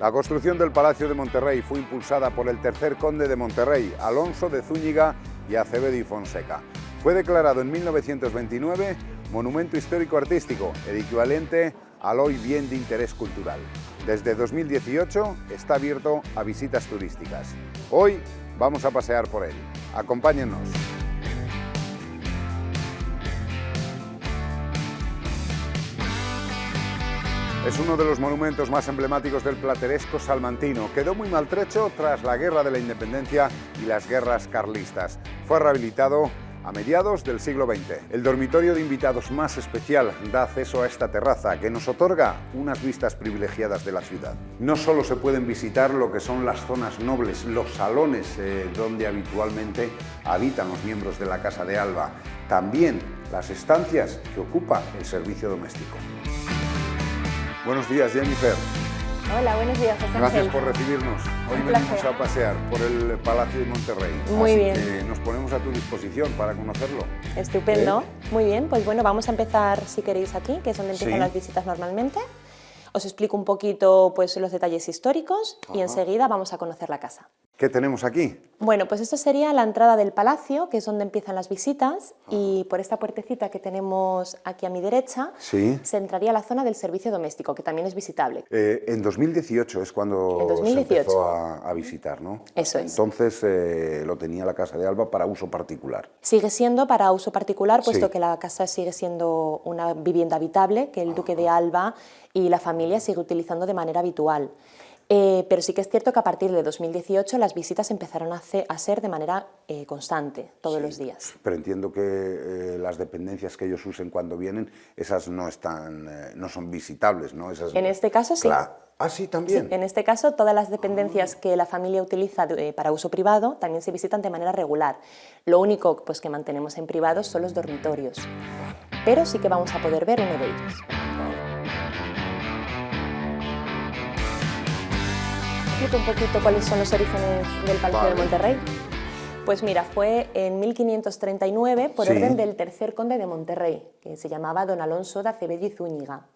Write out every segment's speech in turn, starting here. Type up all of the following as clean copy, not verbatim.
La construcción del Palacio de Monterrey fue impulsada por el tercer conde de Monterrey, Alonso de Zúñiga y Acevedo y Fonseca. Fue declarado en 1929 Monumento Histórico Artístico, el equivalente al hoy Bien de Interés Cultural. Desde 2018 está abierto a visitas turísticas. Hoy vamos a pasear por él. Acompáñennos. Es uno de los monumentos más emblemáticos del plateresco salmantino. Quedó muy maltrecho tras la Guerra de la Independencia y las guerras carlistas. Fue rehabilitado a mediados del siglo XX. El dormitorio de invitados más especial da acceso a esta terraza que nos otorga unas vistas privilegiadas de la ciudad. No solo se pueden visitar lo que son las zonas nobles, los salones donde habitualmente habitan los miembros de la Casa de Alba, también las estancias que ocupa el servicio doméstico. Buenos días, Jennifer. Hola, buenos días, José Ángel. Gracias por recibirnos. Hoy venimos a pasear por el Palacio de Monterrey. Muy bien. Así que nos ponemos a tu disposición para conocerlo. Estupendo. Muy bien, pues bueno, vamos a empezar, si queréis, aquí, que es donde empiezan las visitas normalmente. Os explico un poquito pues, los detalles históricos y enseguida vamos a conocer la casa. ¿Qué tenemos aquí? Bueno, pues esto sería la entrada del palacio, que es donde empiezan las visitas, y por esta puertecita que tenemos aquí a mi derecha se entraría a la zona del servicio doméstico, que también es visitable. En 2018 es cuando se empezó a visitar, ¿no? Eso es. Entonces lo tenía la Casa de Alba para uso particular. Sigue siendo para uso particular, puesto que la casa sigue siendo una vivienda habitable, que el duque de Alba y la familia sigue utilizando de manera habitual. Pero sí que es cierto que a partir de 2018 las visitas empezaron a ser de manera constante, todos los días. Pero entiendo que las dependencias que ellos usen cuando vienen, esas no son visitables, ¿no? Esas, en este caso sí. Ah, sí, también. Sí, en este caso todas las dependencias que la familia utiliza para uso privado también se visitan de manera regular. Lo único pues, que mantenemos en privado son los dormitorios, pero sí que vamos a poder ver uno de ellos. Un poquito cuáles son los orígenes del Palacio de Monterrey. Pues mira, fue en 1539 por orden del tercer conde de Monterrey, que se llamaba don Alonso de Acevedo y Zúñiga.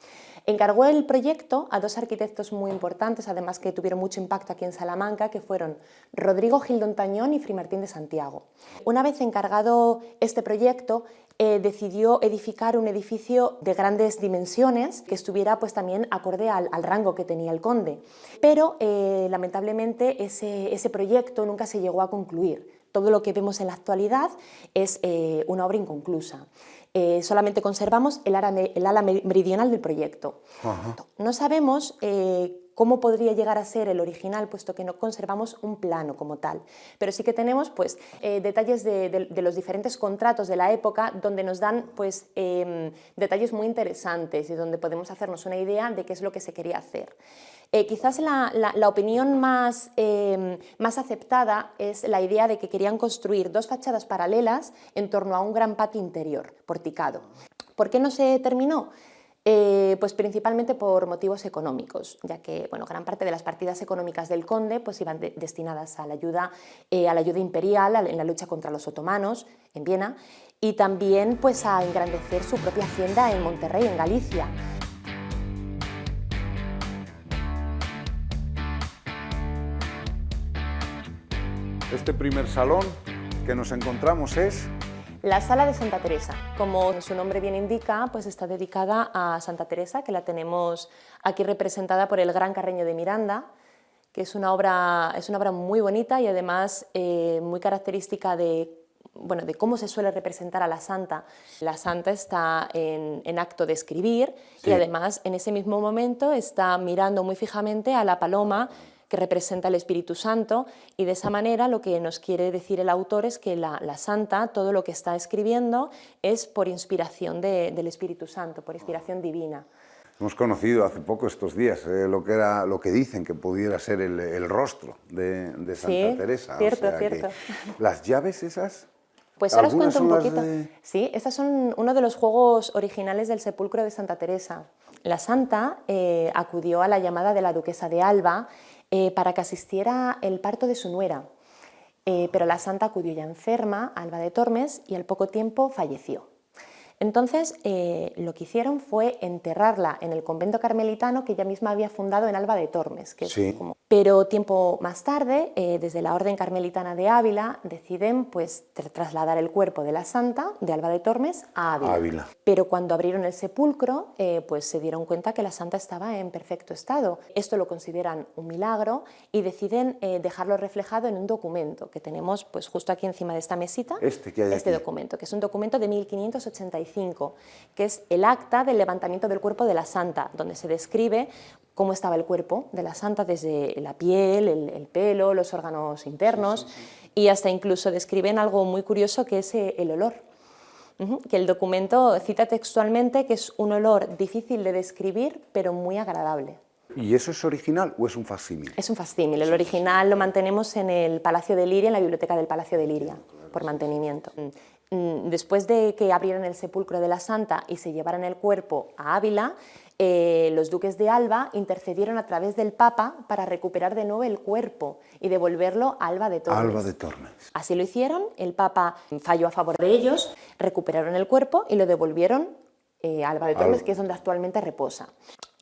Encargó el proyecto a dos arquitectos muy importantes, además que tuvieron mucho impacto aquí en Salamanca, que fueron Rodrigo Gil d'Ontañón y Fray Martín de Santiago. Una vez encargado este proyecto, decidió edificar un edificio de grandes dimensiones que estuviera pues, también acorde al rango que tenía el conde. Pero lamentablemente ese proyecto nunca se llegó a concluir. Todo lo que vemos en la actualidad es una obra inconclusa. Solamente conservamos el ala meridional del proyecto. No sabemos cómo podría llegar a ser el original, puesto que no conservamos un plano como tal. Pero sí que tenemos pues, detalles de los diferentes contratos de la época, donde nos dan pues, detalles muy interesantes y donde podemos hacernos una idea de qué es lo que se quería hacer. Quizás la opinión más aceptada es la idea de que querían construir dos fachadas paralelas en torno a un gran patio interior, porticado. ¿Por qué no se terminó? Pues principalmente por motivos económicos, ya que bueno, gran parte de las partidas económicas del conde pues, iban destinadas a la ayuda imperial en la lucha contra los otomanos en Viena y también pues, a engrandecer su propia hacienda en Monterrey, en Galicia. Este primer salón que nos encontramos es la Sala de Santa Teresa. Como su nombre bien indica, pues está dedicada a Santa Teresa, que la tenemos aquí representada por el Gran Carreño de Miranda, que es una obra muy bonita y además muy característica de bueno, de cómo se suele representar a la santa. La santa está en acto de escribir y además en ese mismo momento está mirando muy fijamente a la paloma que representa el Espíritu Santo, y de esa manera lo que nos quiere decir el autor es que la santa, todo lo que está escribiendo es por inspiración del Espíritu Santo, por inspiración divina. Hemos conocido hace poco, estos días, lo que dicen que pudiera ser el rostro de Santa Teresa. Cierto, o sea cierto. ¿Las llaves esas? Pues ahora os cuento un poquito. De... Sí, estos son uno de los juegos originales del sepulcro de Santa Teresa. La santa acudió a la llamada de la duquesa de Alba para que asistiera el parto de su nuera, pero la santa acudió ya enferma a Alba de Tormes y al poco tiempo falleció. Entonces, lo que hicieron fue enterrarla en el convento carmelitano que ella misma había fundado en Alba de Tormes. Que es como... Pero tiempo más tarde, desde la Orden Carmelitana de Ávila, deciden pues, trasladar el cuerpo de la santa de Alba de Tormes a Ávila. Pero cuando abrieron el sepulcro, pues se dieron cuenta que la santa estaba en perfecto estado. Esto lo consideran un milagro y deciden dejarlo reflejado en un documento que tenemos pues, justo aquí encima de esta mesita. Este documento, que es un documento de 1585, que es el acta del levantamiento del cuerpo de la santa, donde se describe cómo estaba el cuerpo de la santa, desde la piel, el pelo, los órganos internos, y hasta incluso describen algo muy curioso que es el olor. Que el documento cita textualmente que es un olor difícil de describir, pero muy agradable. ¿Y eso es original o es un facsímil? Es un facsímil. El original lo mantenemos en el Palacio de Liria, en la biblioteca del Palacio de Liria, por mantenimiento. Después de que abrieran el sepulcro de la santa y se llevaran el cuerpo a Ávila, los duques de Alba intercedieron a través del Papa para recuperar de nuevo el cuerpo y devolverlo a Alba de Tormes. Alba de Tormes. Así lo hicieron, el Papa falló a favor de ellos, recuperaron el cuerpo y lo devolvieron a Alba de Tormes, que es donde actualmente reposa.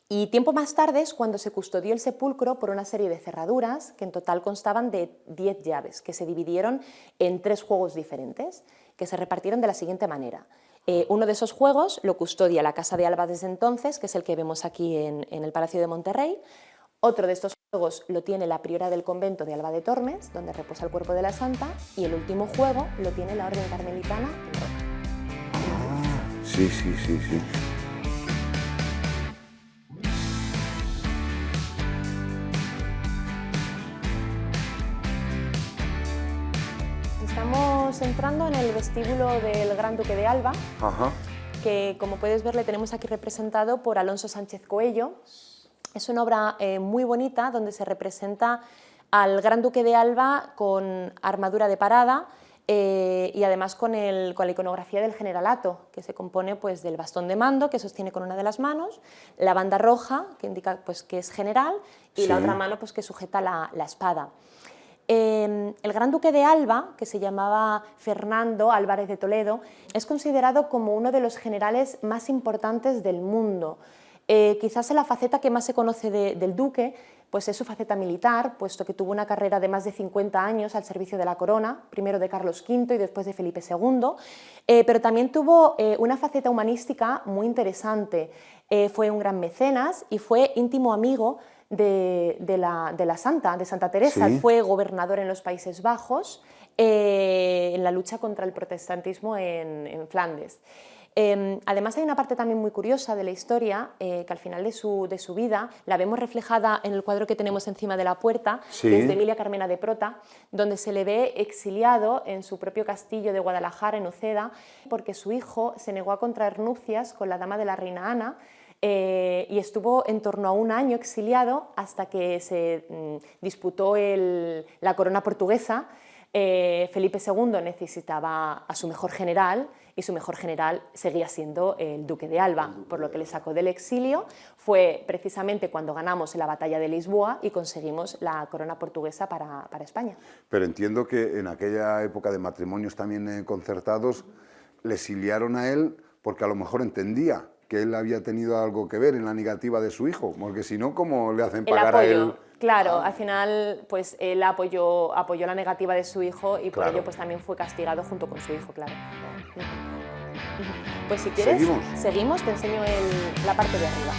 Y tiempo más tarde es cuando se custodió el sepulcro por una serie de cerraduras que en total constaban de 10 llaves, que se dividieron en 3 juegos diferentes, que se repartieron de la siguiente manera. Uno de esos juegos lo custodia la Casa de Alba desde entonces, que es el que vemos aquí en el Palacio de Monterrey. Otro de estos juegos lo tiene la priora del convento de Alba de Tormes, donde reposa el cuerpo de la santa, y el último juego lo tiene la Orden Carmelitana en Roma. Sí. Estamos entrando en el vestíbulo del Gran Duque de Alba, que como puedes ver le tenemos aquí representado por Alonso Sánchez Coello. Es una obra muy bonita donde se representa al Gran Duque de Alba con armadura de parada y además con la iconografía del generalato, que se compone pues, del bastón de mando que sostiene con una de las manos, la banda roja que indica pues, que es general y la otra mano pues, que sujeta la espada. El Gran Duque de Alba, que se llamaba Fernando Álvarez de Toledo, es considerado como uno de los generales más importantes del mundo. Quizás la faceta que más se conoce del duque pues es su faceta militar, puesto que tuvo una carrera de más de 50 años al servicio de la corona, primero de Carlos V y después de Felipe II, pero también tuvo una faceta humanística muy interesante. Fue un gran mecenas y fue íntimo amigo de Santa Teresa. Él fue gobernador en los Países Bajos en la lucha contra el protestantismo en Flandes. Además hay una parte también muy curiosa de la historia, que al final de su vida la vemos reflejada en el cuadro que tenemos encima de la puerta, que es de Emilia Carmena de Prota, donde se le ve exiliado en su propio castillo de Guadalajara, en Uceda, porque su hijo se negó a contraer nupcias con la dama de la reina Ana, y estuvo en torno a un año exiliado hasta que se disputó la corona portuguesa. Felipe II necesitaba a su mejor general y su mejor general seguía siendo el Duque de Alba, por lo que le sacó del exilio. Fue precisamente cuando ganamos la batalla de Lisboa y conseguimos la corona portuguesa para España. Pero entiendo que en aquella época de matrimonios también concertados le exiliaron a él porque a lo mejor entendía que él había tenido algo que ver en la negativa de su hijo, porque si no, ¿cómo le hacen pagar a él? Claro, al final pues él apoyó la negativa de su hijo y por ello pues también fue castigado junto con su hijo, claro. Pues si quieres, seguimos, te enseño la parte de arriba.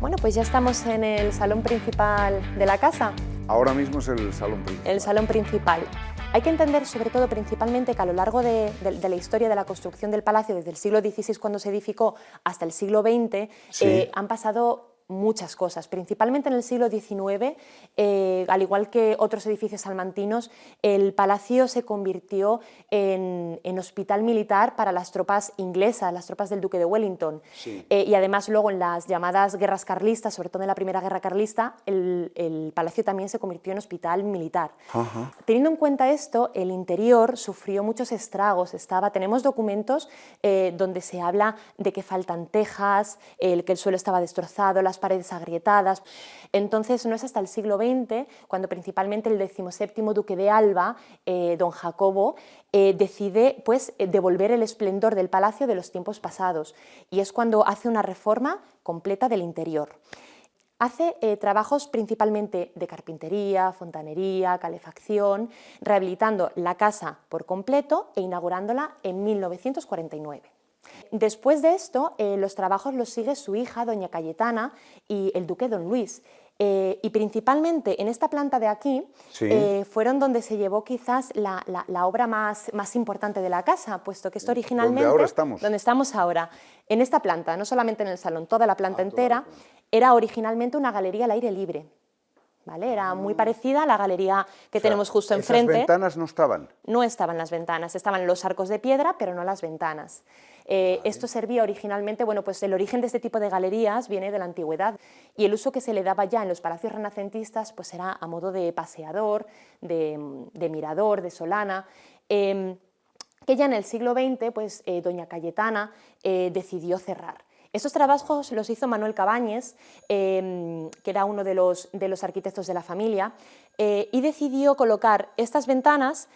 Bueno, pues ya estamos en el salón principal de la casa. Ahora mismo es el salón principal. El salón principal. Hay que entender, sobre todo, principalmente, que a lo largo de la historia de la construcción del palacio, desde el siglo XVI, cuando se edificó, hasta el siglo XX, Sí. han pasado muchas cosas, principalmente en el siglo XIX, al igual que otros edificios salmantinos, el palacio se convirtió en hospital militar para las tropas inglesas, las tropas del duque de Wellington. Sí. Y además luego en las llamadas guerras carlistas, sobre todo en la primera guerra carlista, el palacio también se convirtió en hospital militar. Ajá. Teniendo en cuenta esto, el interior sufrió muchos estragos. Tenemos documentos donde se habla de que faltan tejas, que el suelo estaba destrozado, las paredes agrietadas. Entonces no es hasta el siglo XX cuando principalmente el XVII duque de Alba, don Jacobo, decide pues, devolver el esplendor del palacio de los tiempos pasados, y es cuando hace una reforma completa del interior. Hace trabajos principalmente de carpintería, fontanería, calefacción, rehabilitando la casa por completo e inaugurándola en 1949. Después de esto, los trabajos los sigue su hija, doña Cayetana, y el duque don Luis. Y principalmente en esta planta de aquí Sí. fueron donde se llevó quizás la obra más importante de la casa, puesto que esto originalmente... ¿Dónde ahora estamos? Donde estamos ahora, en esta planta, no solamente en el salón, toda la planta toda la entera, planta. era originalmente una galería al aire libre. ¿Vale? Era muy parecida a la galería que O sea, tenemos justo ¿esas enfrente. ventanas no estaban? No estaban las ventanas, estaban los arcos de piedra, pero no las ventanas. Esto servía originalmente, bueno, pues el origen de este tipo de galerías viene de la antigüedad, y el uso que se le daba ya en los palacios renacentistas pues era a modo de paseador, de mirador, de solana, que ya en el siglo XX pues, doña Cayetana decidió cerrar. Estos trabajos los hizo Manuel Cabáñez, que era uno de los arquitectos de la familia, y decidió colocar estas ventanas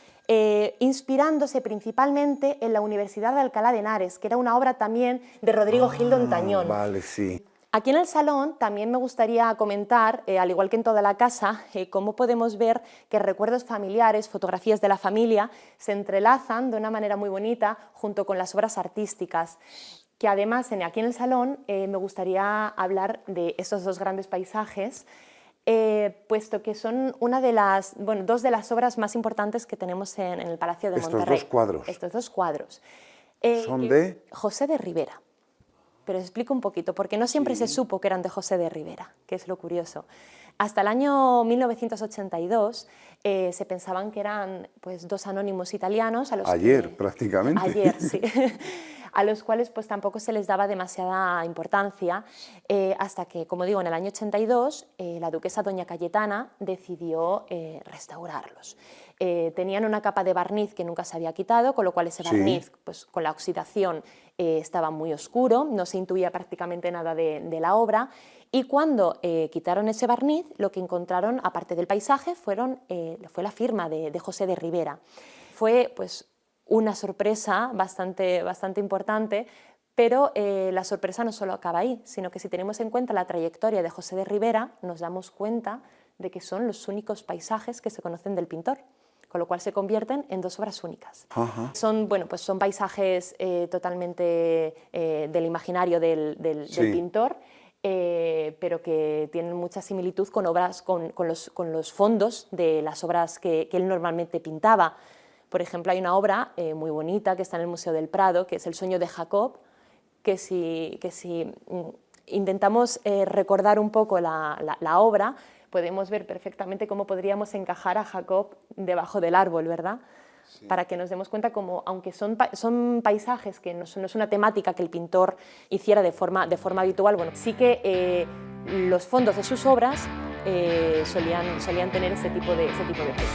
inspirándose principalmente en la Universidad de Alcalá de Henares, que era una obra también de Rodrigo Gil Dontañón. Vale, sí. Aquí en el salón también me gustaría comentar, al igual que en toda la casa, cómo podemos ver que recuerdos familiares, fotografías de la familia, se entrelazan de una manera muy bonita junto con las obras artísticas. Que además aquí en el salón me gustaría hablar de estos dos grandes paisajes, puesto que son dos de las obras más importantes que tenemos en el Palacio de Monterrey. Estos dos cuadros. Estos dos cuadros. ¿Son de? José de Ribera. Pero explico un poquito, porque no siempre se supo que eran de José de Ribera, que es lo curioso. Hasta el año 1982 se pensaban que eran pues, dos anónimos italianos. Ayer, prácticamente. Ayer, sí. A los cuales pues, tampoco se les daba demasiada importancia, hasta que, como digo, en el año 82 la duquesa doña Cayetana decidió restaurarlos. Tenían una capa de barniz que nunca se había quitado, con lo cual ese barniz, pues, con la oxidación, estaba muy oscuro, no se intuía prácticamente nada de la obra, y cuando quitaron ese barniz, lo que encontraron, aparte del paisaje, fue la firma de José de Ribera. Fue pues, una sorpresa bastante importante, pero la sorpresa no solo acaba ahí, sino que si tenemos en cuenta la trayectoria de José de Ribera, nos damos cuenta de que son los únicos paisajes que se conocen del pintor, con lo cual se convierten en dos obras únicas. Ajá. Son paisajes totalmente del imaginario del pintor, pero que tienen mucha similitud con obras, con los fondos de las obras que él normalmente pintaba. Por ejemplo, hay una obra muy bonita que está en el Museo del Prado, que es El sueño de Jacob, que si intentamos recordar un poco la obra, podemos ver perfectamente cómo podríamos encajar a Jacob debajo del árbol, ¿verdad? Sí. Para que nos demos cuenta como, aunque son paisajes que no es una temática que el pintor hiciera de forma habitual, bueno, sí que los fondos de sus obras solían tener ese tipo de paisajes.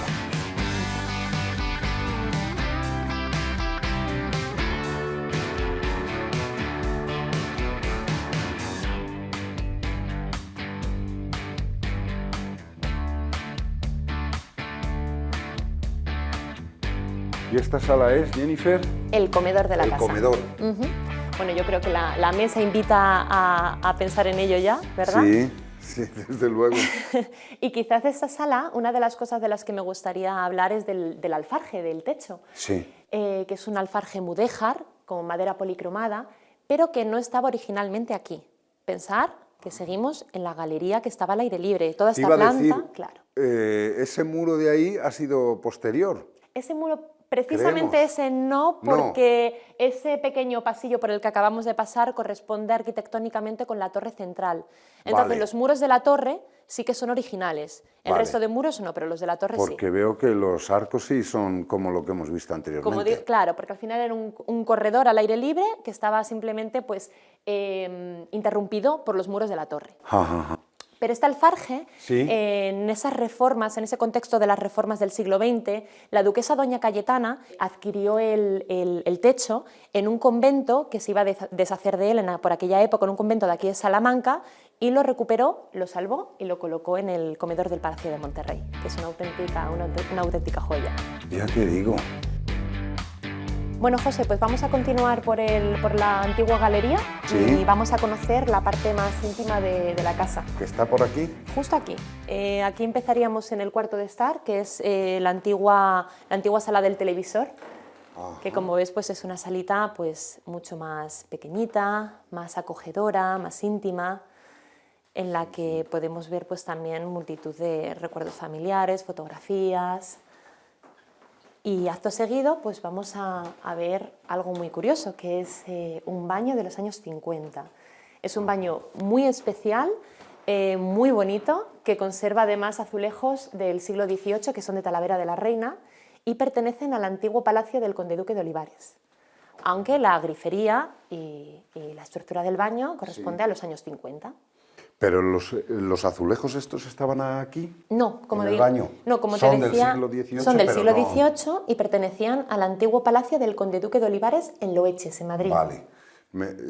¿Y esta sala es, Jennifer? El comedor de la casa. El comedor. Bueno, yo creo que la mesa invita a pensar en ello ya, ¿verdad? Sí, desde luego. Y quizás de esta sala, una de las cosas de las que me gustaría hablar es del alfarje, del techo, que es un alfarje mudéjar, con madera policromada, pero que no estaba originalmente aquí. Pensar que seguimos en la galería que estaba al aire libre. Toda esta Iba a planta, decir, claro. Ese muro de ahí ha sido posterior. Ese muro, precisamente Creemos. ese no, porque ese pequeño pasillo por el que acabamos de pasar corresponde arquitectónicamente con la torre central. Entonces, Vale. los muros de la torre sí que son originales. El Vale. resto de muros no, pero los de la torre sí. Porque veo que los arcos sí son como lo que hemos visto anteriormente. Claro, porque al final era un corredor al aire libre que estaba simplemente pues, interrumpido por los muros de la torre. Ajá. Pero este alfarje, Sí. en esas reformas, en ese contexto de las reformas del siglo XX, la duquesa doña Cayetana adquirió el techo en un convento que se iba a deshacer de él por aquella época, en un convento de aquí de Salamanca, y lo recuperó, lo salvó y lo colocó en el comedor del Palacio de Monterrey, que es una auténtica joya. Ya te digo. Bueno, José, pues vamos a continuar por la antigua galería Sí. y vamos a conocer la parte más íntima de la casa. ¿Que está por aquí? Justo aquí. Aquí empezaríamos en el cuarto de estar, que es la antigua sala del televisor, que como ves pues es una salita pues mucho más pequeñita, más acogedora, más íntima, en la que podemos ver pues también multitud de recuerdos familiares, fotografías. Y acto seguido pues vamos a ver algo muy curioso, que es un baño de los años 50. Es un baño muy especial, muy bonito, que conserva además azulejos del siglo XVIII, que son de Talavera de la Reina, y pertenecen al antiguo palacio del conde duque de Olivares. Aunque la grifería y la estructura del baño corresponde a los años 50. ¿Pero los azulejos estos estaban aquí? No, como ¿En el digo, baño? no, como te Son decía, del siglo XVIII, son del pero siglo no- XVIII y pertenecían al antiguo palacio del conde duque de Olivares en Loeches, en Madrid. Vale.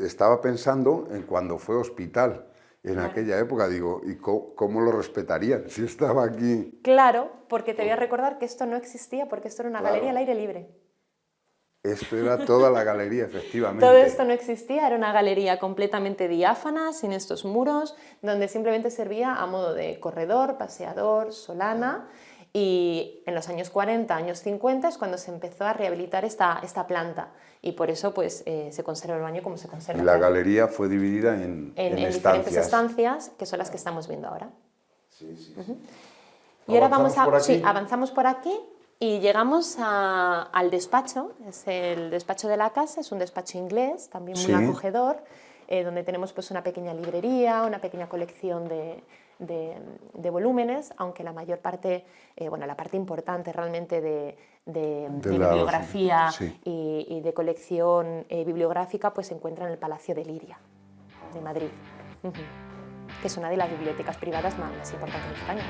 Estaba pensando en cuando fue hospital, en aquella época, digo, ¿y cómo lo respetarían si estaba aquí? Claro, porque te voy a recordar que esto no existía, porque esto era una Claro. galería al aire libre. Esto era toda la galería, efectivamente. Todo esto no existía, era una galería completamente diáfana, sin estos muros, donde simplemente servía a modo de corredor, paseador, solana, y en los años 40, años 50 es cuando se empezó a rehabilitar esta planta, y por eso pues, se conserva el baño como se conserva. Y la galería fue dividida en diferentes estancias. estancias, que son las que estamos viendo ahora. Sí, sí. Y ahora ¿Avanzamos por aquí? Sí, avanzamos por aquí y llegamos al despacho. Es el despacho de la casa, es un despacho inglés, también muy Sí. acogedor, donde tenemos pues, una pequeña librería, una pequeña colección de volúmenes, aunque la mayor parte, la parte importante realmente de bibliografía sí. y de colección bibliográfica pues, se encuentra en el Palacio de Liria, de Madrid, que es una de las bibliotecas privadas más importantes de España.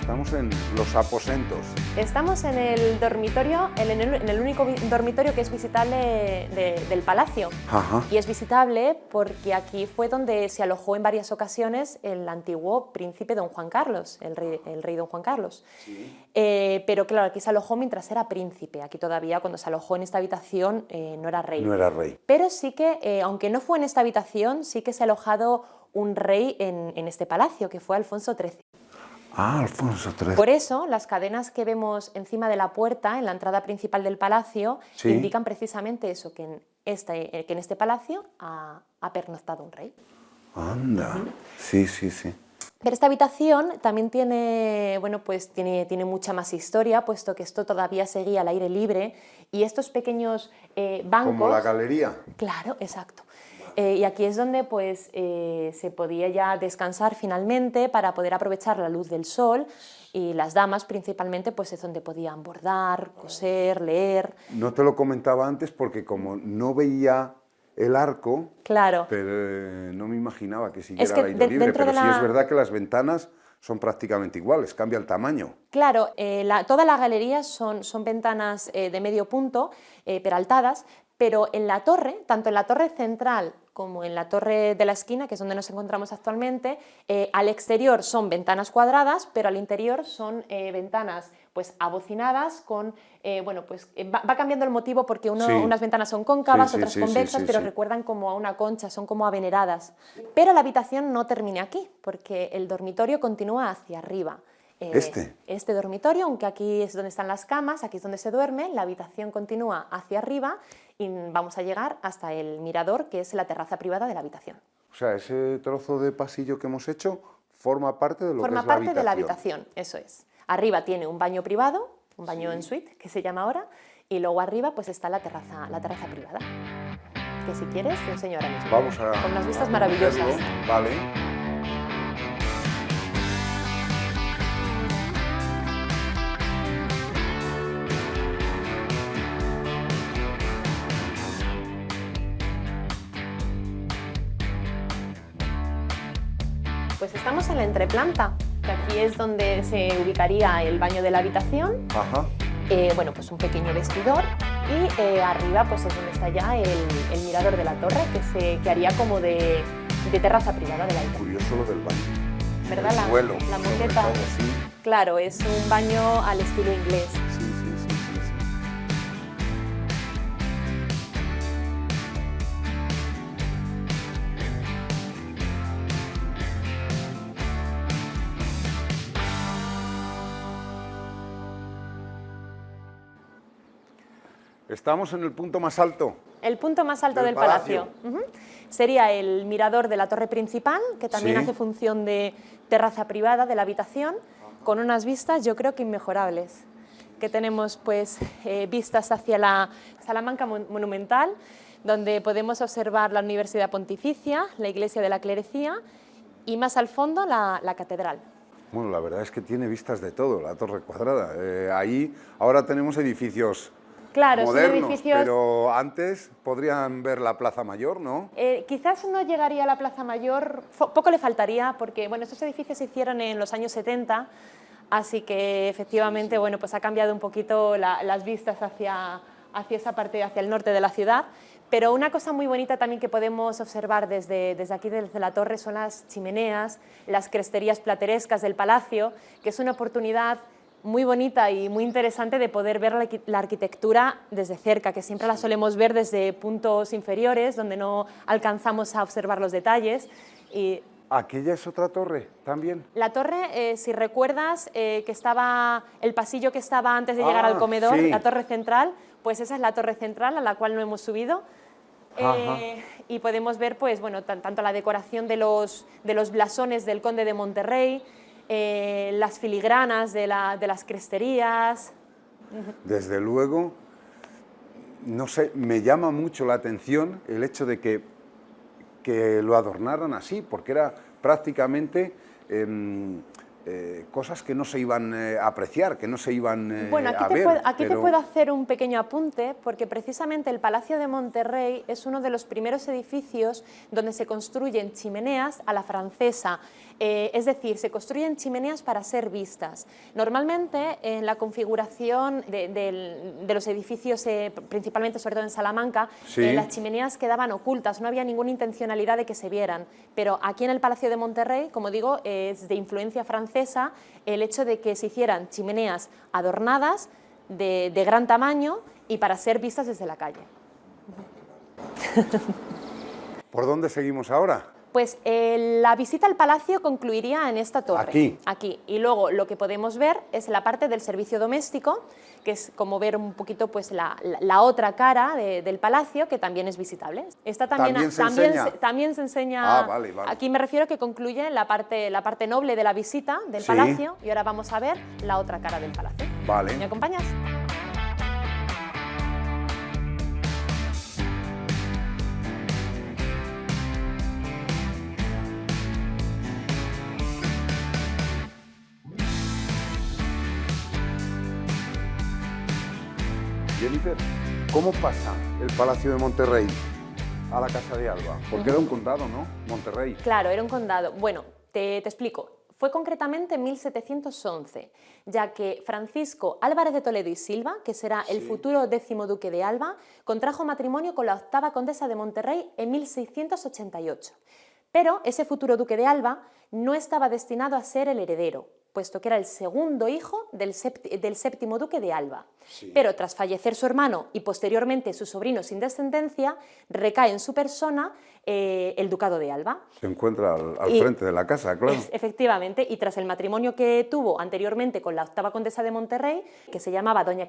Estamos en los aposentos. Estamos en el dormitorio, en el único dormitorio que es visitable del palacio. Ajá. Y es visitable porque aquí fue donde se alojó en varias ocasiones el antiguo príncipe don Juan Carlos, el rey don Juan Carlos. Sí. Pero claro, aquí se alojó mientras era príncipe. Aquí todavía cuando se alojó en esta habitación no era rey. No era rey. Pero sí que, aunque no fue en esta habitación, sí que se ha alojado un rey en este palacio, que fue Alfonso XIII. Ah, Alfonso XIII. Por eso, las cadenas que vemos encima de la puerta, en la entrada principal del palacio, Sí. indican precisamente eso, que en este palacio ha pernoctado un rey. Anda. Sí, sí, sí. Pero esta habitación también tiene mucha más historia, puesto que esto todavía seguía al aire libre y estos pequeños bancos... Como la galería. Claro, exacto. Y aquí es donde pues, se podía ya descansar finalmente para poder aprovechar la luz del sol, y las damas principalmente pues, es donde podían bordar, coser, leer. No te lo comentaba antes porque como no veía el arco, Claro. pero no me imaginaba que siguiera Es que al aire libre, dentro pero de sí la- es verdad que las ventanas son prácticamente iguales, cambia el tamaño. Claro, toda la galería son ventanas de medio punto, peraltadas, pero en la torre, tanto en la torre central como en la torre de la esquina, que es donde nos encontramos actualmente, al exterior son ventanas cuadradas, pero al interior son ventanas pues abocinadas con, bueno, pues va cambiando el motivo porque Sí. unas ventanas son cóncavas, Sí, sí, otras sí, convexas, sí, sí, pero sí. recuerdan como a una concha, son como aveneradas. Pero la habitación no termina aquí, porque el dormitorio continúa hacia arriba. Este dormitorio, aunque aquí es donde están las camas, aquí es donde se duerme, la habitación continúa hacia arriba y vamos a llegar hasta el mirador, que es la terraza privada de la habitación. O sea, ese trozo de pasillo que hemos hecho forma parte de lo que Forma es la parte de la habitación. habitación, eso es. Arriba tiene un baño privado, un baño en suite, que se llama ahora, y luego arriba pues está la terraza privada, que si quieres te enseño ahora mismo. Vamos a... Con unas vistas a maravillosas. conocerlo. Vale. Pues estamos en la entreplanta, que aquí es donde se ubicaría el baño de la habitación. Ajá. Bueno, pues un pequeño vestidor y arriba pues es donde está ya el mirador de la torre, que haría como de terraza privada de la habitación. Curioso lo del baño. ¿Verdad? El suelo, La sobre moqueta. todo, sí. Claro, es un baño al estilo inglés. Sí, sí, sí, sí, sí. Estamos en el punto más alto. El punto más alto Del del palacio. Sería el mirador de la torre principal, que también Sí. hace función de terraza privada de la habitación, con unas vistas yo creo que inmejorables. Que tenemos pues vistas hacia la Salamanca Monumental, donde podemos observar la Universidad Pontificia, la Iglesia de la Clerecía y más al fondo la catedral. Bueno, la verdad es que tiene vistas de todo, la Torre Cuadrada. Ahí ahora tenemos edificios Claro, modernos, son edificios... pero antes podrían ver la Plaza Mayor, ¿no? Quizás no llegaría a la Plaza Mayor, poco le faltaría, porque bueno, estos edificios se hicieron en los años 70, así que efectivamente bueno, pues ha cambiado un poquito las vistas hacia esa parte, hacia el norte de la ciudad. Pero una cosa muy bonita también que podemos observar desde aquí, desde la torre, son las chimeneas, las cresterías platerescas del palacio, que es una oportunidad muy bonita y muy interesante de poder ver la arquitectura desde cerca, que siempre la solemos ver desde puntos inferiores, donde no alcanzamos a observar los detalles. Y ¿Aquella es otra torre también? la torre, si recuerdas, que estaba el pasillo que estaba antes de llegar al comedor, sí. la torre central, pues esa es la torre central a la cual no hemos subido. Y podemos ver pues, bueno, tanto la decoración de los blasones del conde de Monterrey, las filigranas de las cresterías. Desde luego, no sé, me llama mucho la atención el hecho de que lo adornaran así, porque era prácticamente cosas que no se iban a apreciar, que no se iban Bueno, a ver. aquí te puedo hacer un pequeño apunte, porque precisamente el Palacio de Monterrey es uno de los primeros edificios donde se construyen chimeneas a la francesa, es decir, se construyen chimeneas para ser vistas. Normalmente en la configuración de los edificios, principalmente sobre todo en Salamanca, Sí. las chimeneas quedaban ocultas, no había ninguna intencionalidad de que se vieran, pero aquí en el Palacio de Monterrey, como digo, es de influencia francesa el hecho de que se hicieran chimeneas adornadas de gran tamaño y para ser vistas desde la calle. ¿Por dónde seguimos ahora? Pues la visita al palacio concluiría en esta torre. Aquí. Aquí. Y luego lo que podemos ver es la parte del servicio doméstico, que es como ver un poquito pues, la otra cara del palacio, que también es visitable. Esta ¿También se enseña? También se enseña. Ah, vale, vale. Aquí me refiero a que concluye la parte noble de la visita del Sí. palacio, y ahora vamos a ver la otra cara del palacio. Vale. ¿Me acompañas? Jennifer, ¿cómo pasa el Palacio de Monterrey a la Casa de Alba? Porque era un condado, ¿no? Monterrey. Claro, era un condado. Bueno, te explico. Fue concretamente en 1711, ya que Francisco Álvarez de Toledo y Silva, que será el futuro 10º duque de Alba, contrajo matrimonio con la 8ª condesa de Monterrey en 1688. Pero ese futuro duque de Alba no estaba destinado a ser el heredero. puesto que era el segundo hijo del séptimo duque de Alba. Sí. Pero tras fallecer su hermano y posteriormente su sobrino sin descendencia, recae en su persona el ducado de Alba. Se encuentra al frente de la casa, claro. Efectivamente, y tras el matrimonio que tuvo anteriormente con la octava condesa de Monterrey, que se llamaba doña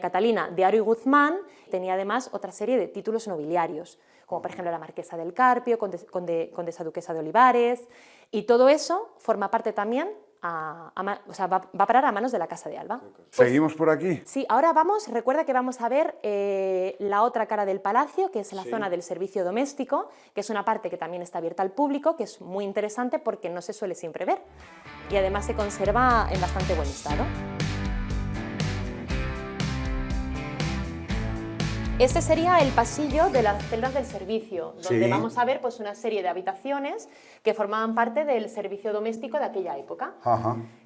Catalina de Haro y Guzmán, tenía además otra serie de títulos nobiliarios, como por ejemplo la marquesa del Carpio, condesa duquesa de Olivares, y todo eso forma parte también, va a parar a manos de la Casa de Alba. ¿Seguimos por aquí? Sí, ahora recuerda que vamos a ver la otra cara del palacio, que es la zona del servicio doméstico, que es una parte que también está abierta al público, que es muy interesante porque no se suele siempre ver y además se conserva en bastante buen estado. Este sería el pasillo de las celdas del servicio, donde vamos a ver pues, una serie de habitaciones que formaban parte del servicio doméstico de aquella época,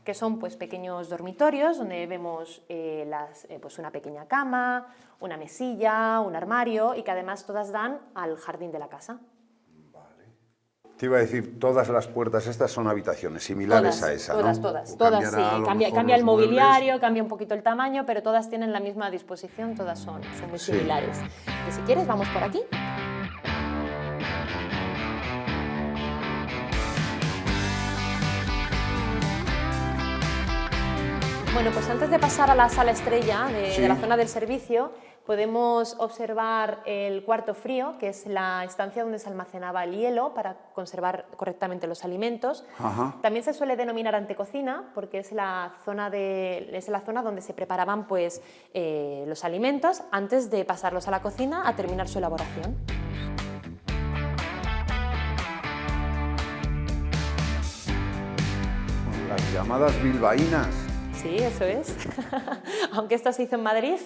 que son pues, pequeños dormitorios donde vemos pues, una pequeña cama, una mesilla, un armario y que además todas dan al jardín de la casa. Te iba a decir, todas las puertas estas son habitaciones similares a esa, ¿no? Todas, sí. Cambia el mobiliario, cambia un poquito el tamaño, pero todas tienen la misma disposición, todas son muy similares. Y si quieres, vamos por aquí. Bueno, pues antes de pasar a la sala estrella de la zona del servicio, podemos observar el cuarto frío, que es la estancia donde se almacenaba el hielo para conservar correctamente los alimentos. También se suele denominar antecocina porque es la zona donde se preparaban pues, los alimentos antes de pasarlos a la cocina a terminar su elaboración. Las llamadas bilbaínas. Sí, eso es. Aunque esto se hizo en Madrid.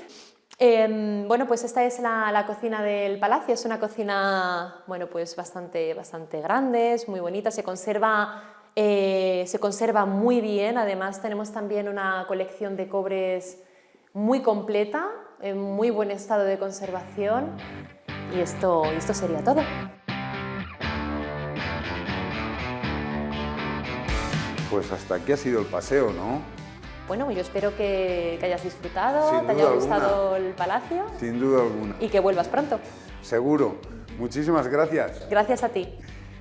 Bueno, pues esta es la cocina del palacio. Es una cocina, bueno, pues bastante grande, es muy bonita, se conserva muy bien. Además tenemos también una colección de cobres muy completa, en muy buen estado de conservación. Y esto sería todo. Pues hasta aquí ha sido el paseo, ¿no? Bueno, yo espero que hayas disfrutado, Sin te haya duda gustado alguna. el palacio. Sin duda alguna. Y que vuelvas pronto. Seguro. Muchísimas gracias. Gracias a ti.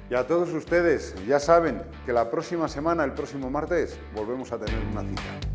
Y a todos ustedes, ya saben que la próxima semana, el próximo martes, volvemos a tener una cita.